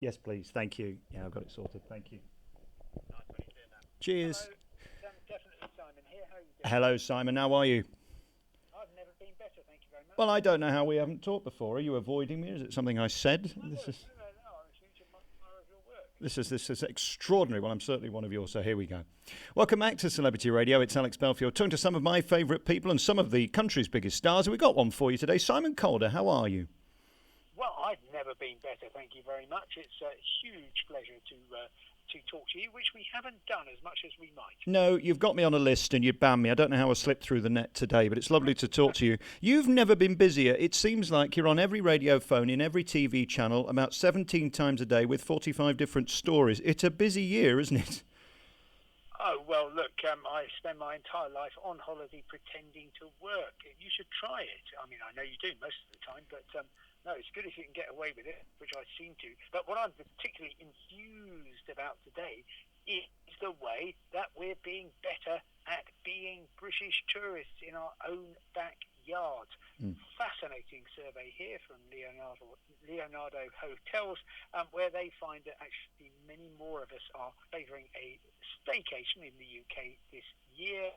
Yes, please. Thank you. Yeah, I've got it sorted. Thank you. Nice, very clear now. Hello, Cheers. definitely Simon here. How are you doing? Hello, Simon. How are you? I've never been better, thank you very much. Well, I don't know how we haven't talked before. Are you avoiding me? Is it something I said? No, no, no, no, I'm a huge admirer of your work. This is extraordinary. Well, I'm certainly one of yours. So here we go. Welcome back to Celebrity Radio. It's Alex Belfield talking to some of my favourite people and some of the country's biggest stars. We've got one for you today. Simon Calder. How are you? Well, I've never been better, thank you very much. It's a huge pleasure to talk to you, which we haven't done as much as we might. No, you've got me on a list and you banned me. I don't know how I slipped through the net today, but it's lovely to talk to you. You've never been busier. It seems like you're on every radio phone, in every TV channel, about 17 times a day with 45 different stories. It's a busy year, isn't it? Oh, well, look, I spend my entire life on holiday pretending to work. You should try it. I mean, I know you do most of the time, but no, it's good if you can get away with it, which I seem to. But what I'm particularly enthused about today is the way that we're being better at being British tourists in our own backyard. Fascinating survey here from Leonardo Hotels, where they find that actually many more of us are favouring a staycation in the UK this year.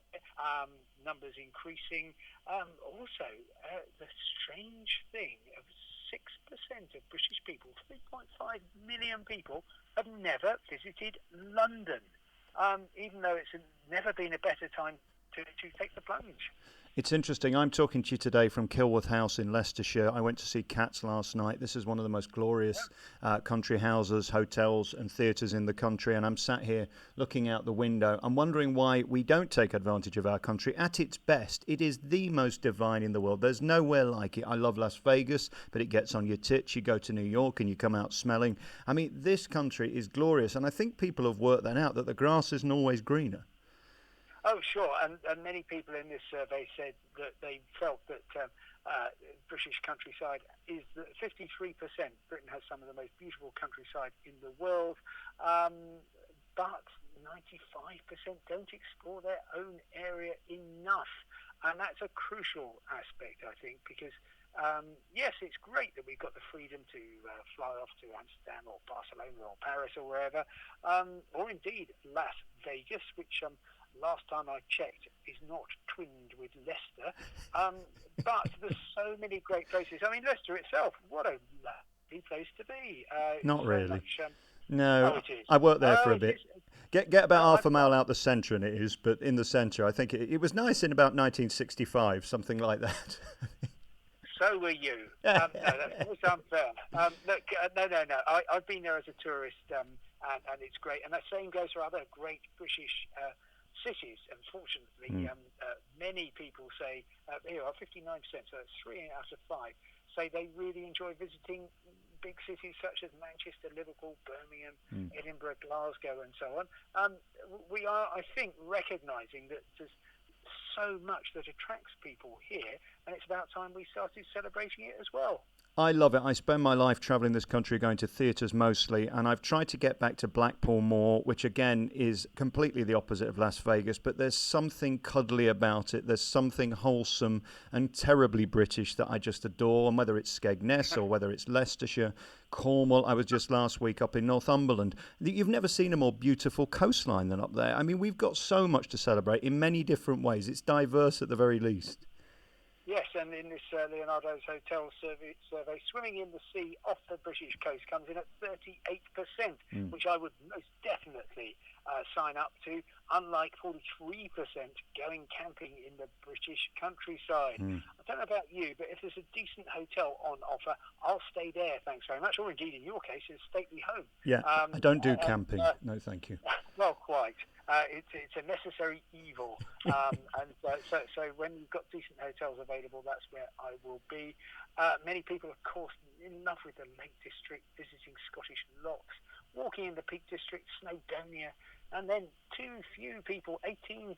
Numbers increasing. Also, the strange thing of 6% of British people, 3.5 million people, have never visited London, even though it's never been a better time to take the plunge. It's interesting. I'm talking to you today from Kilworth House in Leicestershire. I went to see Cats last night. This is one of the most glorious country houses, hotels and theatres in the country. And I'm sat here looking out the window. I'm wondering why we don't take advantage of our country. At its best, it is the most divine in the world. There's nowhere like it. I love Las Vegas, but it gets on your tits. You go to New York and you come out smelling. I mean, this country is glorious. And I think people have worked that out, that the grass isn't always greener. Oh, sure, and many people in this survey said that they felt that British countryside is 53%. Britain has some of the most beautiful countryside in the world, but 95% don't explore their own area enough, and that's a crucial aspect, I think, because yes, it's great that we've got the freedom to fly off to Amsterdam or Barcelona or Paris or wherever, or indeed Las Vegas, which last time I checked is not twinned with Leicester. But there's so many great places. I mean, Leicester itself, what a lovely place to be. Not So really. much, No, oh, it is. I worked there for Oh, a it bit. is. Get about half I've a mile out the centre, and it is. But in the centre, I think it was nice in about 1965, something like that. So were you. No, that's unfair. Look, no. I've been there as a tourist, and it's great. And the same goes for other great British cities. Unfortunately, many people say, here are 59%, so that's 3 out of 5, say they really enjoy visiting big cities such as Manchester, Liverpool, Birmingham, Edinburgh, Glasgow, and so on. We are, I think, recognising that there's so much that attracts people here, and it's about time we started celebrating it as well. I love it. I spend my life travelling this country, going to theatres mostly, and I've tried to get back to Blackpool more, which again is completely the opposite of Las Vegas, but there's something cuddly about it. There's something wholesome and terribly British that I just adore, and whether it's Skegness or whether it's Leicestershire, Cornwall. I was just last week up in Northumberland. You've never seen a more beautiful coastline than up there. I mean, we've got so much to celebrate in many different ways. It's diverse at the very least. Yes, and in this Leonardo's Hotel survey, swimming in the sea off the British coast comes in at 38%, which I would most definitely sign up to, unlike 43% going camping in the British countryside. I don't know about you, but if there's a decent hotel on offer, I'll stay there, thanks very much, or indeed, in your case, a stately home. Yeah, I don't do camping. No, thank you. Well, quite. It's a necessary evil, so when you've got decent hotels available, that's where I will be. Many people, of course, in love with the Lake District, visiting Scottish Lochs, walking in the Peak District, Snowdonia, and then too few people, 18%,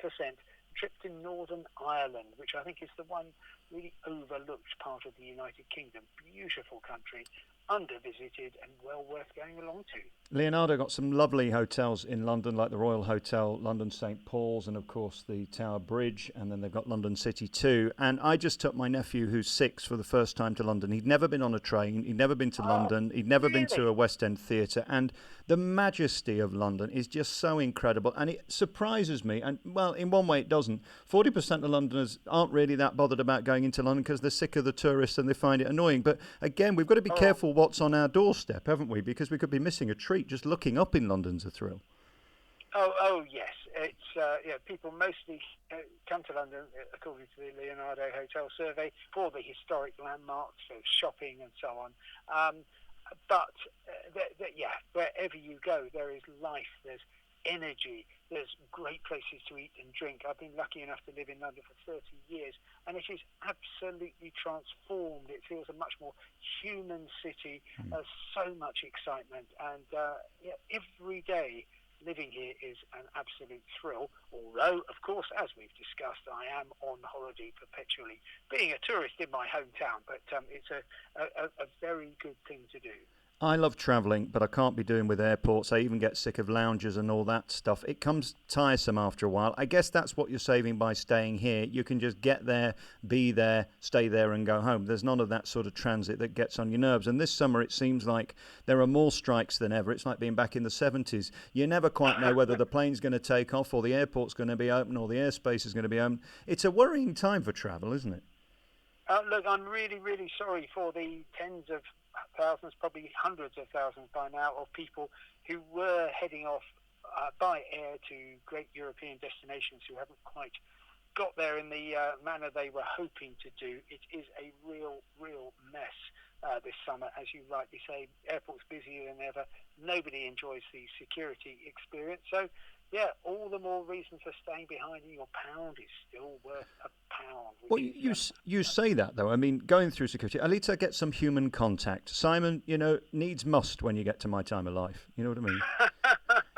trip to Northern Ireland, which I think is the one really overlooked part of the United Kingdom. Beautiful country, under-visited and well worth going along to. Leonardo got some lovely hotels in London, like the Royal Hotel, London St Paul's, and of course the Tower Bridge, and then they've got London City too. And I just took my nephew, who's 6, for the first time to London. He'd never been on a train, he'd never been to London, he'd never been to Really? a West End theatre, and the majesty of London is just so incredible, and it surprises me. And well, in one way, it doesn't. 40% of Londoners aren't really that bothered about going into London because they're sick of the tourists and they find it annoying. But again, we've got to be Oh, careful what's on our doorstep, haven't we? Because we could be missing a treat. Just looking up in London's a thrill. oh, yes. It's people mostly come to London, according to the Leonardo Hotel Survey, for the historic landmarks, so shopping and so on. But wherever you go, there is life. There's energy. There's great places to eat and drink. I've been lucky enough to live in London for 30 years, and it is absolutely transformed. It feels a much more human city. There's so much excitement, and every day living here is an absolute thrill. Although, of course, as we've discussed, I am on holiday perpetually, being a tourist in my hometown. But it's a very good thing to do. I love travelling, but I can't be doing with airports. I even get sick of lounges and all that stuff. It comes tiresome after a while. I guess that's what you're saving by staying here. You can just get there, be there, stay there and go home. There's none of that sort of transit that gets on your nerves. And this summer it seems like there are more strikes than ever. It's like being back in the 70s. You never quite know whether the plane's going to take off or the airport's going to be open or the airspace is going to be open. It's a worrying time for travel, isn't it? Look, I'm really, really sorry for the tens of thousands, probably hundreds of thousands by now, of people who were heading off by air to great European destinations who haven't quite got there in the manner they were hoping to do. It is a real mess this summer. As you rightly say, airports busier than ever. Nobody enjoys the security experience. So, yeah, all the more reason for staying behind, and your pound is still worth a pound. Well, you say that, though. I mean, going through security, at least I get some human contact. Simon, needs must when you get to my time of life. You know what I mean?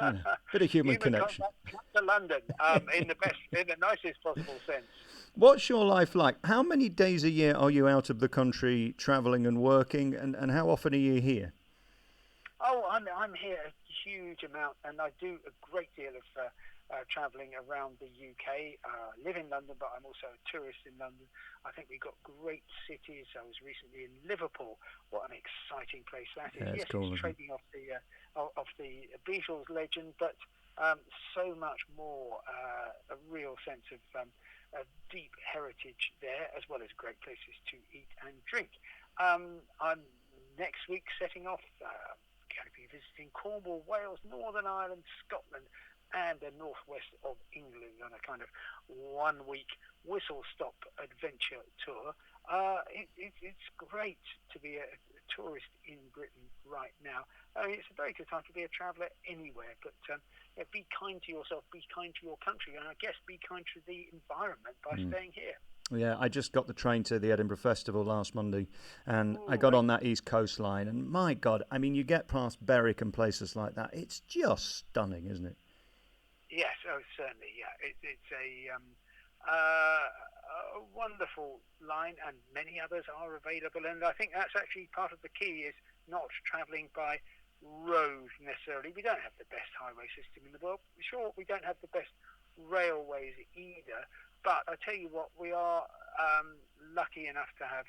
Yeah. Bit of human connection. Come to London in the nicest possible sense. What's your life like? How many days a year are you out of the country travelling and working, and how often are you here? Oh, I'm here a huge amount, and I do a great deal of travelling around the UK. Live in London, but I'm also a tourist in London. I think we've got great cities. I was recently in Liverpool. What an exciting place that is! Yeah, Yes, cool, it's trading off the Beatles legend, but so much more. A real sense of a deep heritage there, as well as great places to eat and drink. I'm next week setting off. Going to be visiting Cornwall, Wales, Northern Ireland, Scotland, and the northwest of England on a kind of 1-week whistle-stop adventure tour. It's great to be a tourist in Britain right now. I mean, it's a very good time to be a traveller anywhere, but be kind to yourself, be kind to your country, and I guess be kind to the environment by staying here. Yeah, I just got the train to the Edinburgh Festival last Monday, and I Ooh, got on that East Coast line, and my God, I mean, you get past Berwick and places like that. It's just stunning, isn't it? Yes, oh, certainly, yeah. It's a wonderful line, and many others are available, and I think that's actually part of the key, is not travelling by road necessarily. We don't have the best highway system in the world. Sure, we don't have the best railways either, but I tell you what, we are lucky enough to have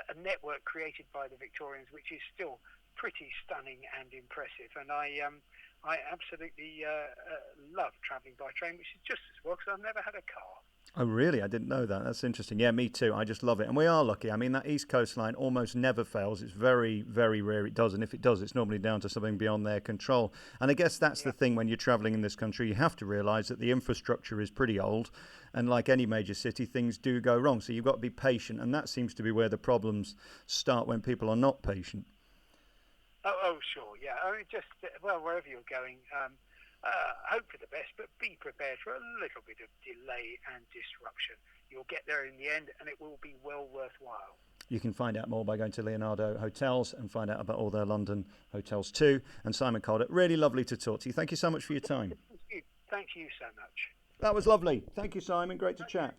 a network created by the Victorians, which is still pretty stunning and impressive. And I absolutely love travelling by train, which is just as well because I've never had a car. Oh, really? I didn't know that. That's interesting. Yeah, me too. I just love it. And we are lucky. I mean, that East Coast line almost never fails. It's very, very rare it does. And if it does, it's normally down to something beyond their control. And I guess that's the thing when you're travelling in this country. You have to realise that the infrastructure is pretty old. And like any major city, things do go wrong. So you've got to be patient. And that seems to be where the problems start, when people are not patient. Oh, sure, yeah. I mean, just, wherever you're going, hope for the best, but be prepared for a little bit of delay and disruption. You'll get there in the end, and it will be well worthwhile. You can find out more by going to Leonardo Hotels and find out about all their London hotels too. And Simon Calder, really lovely to talk to you. Thank you so much for your time. Thank you so much. That was lovely. Thank you, Simon. Great to chat.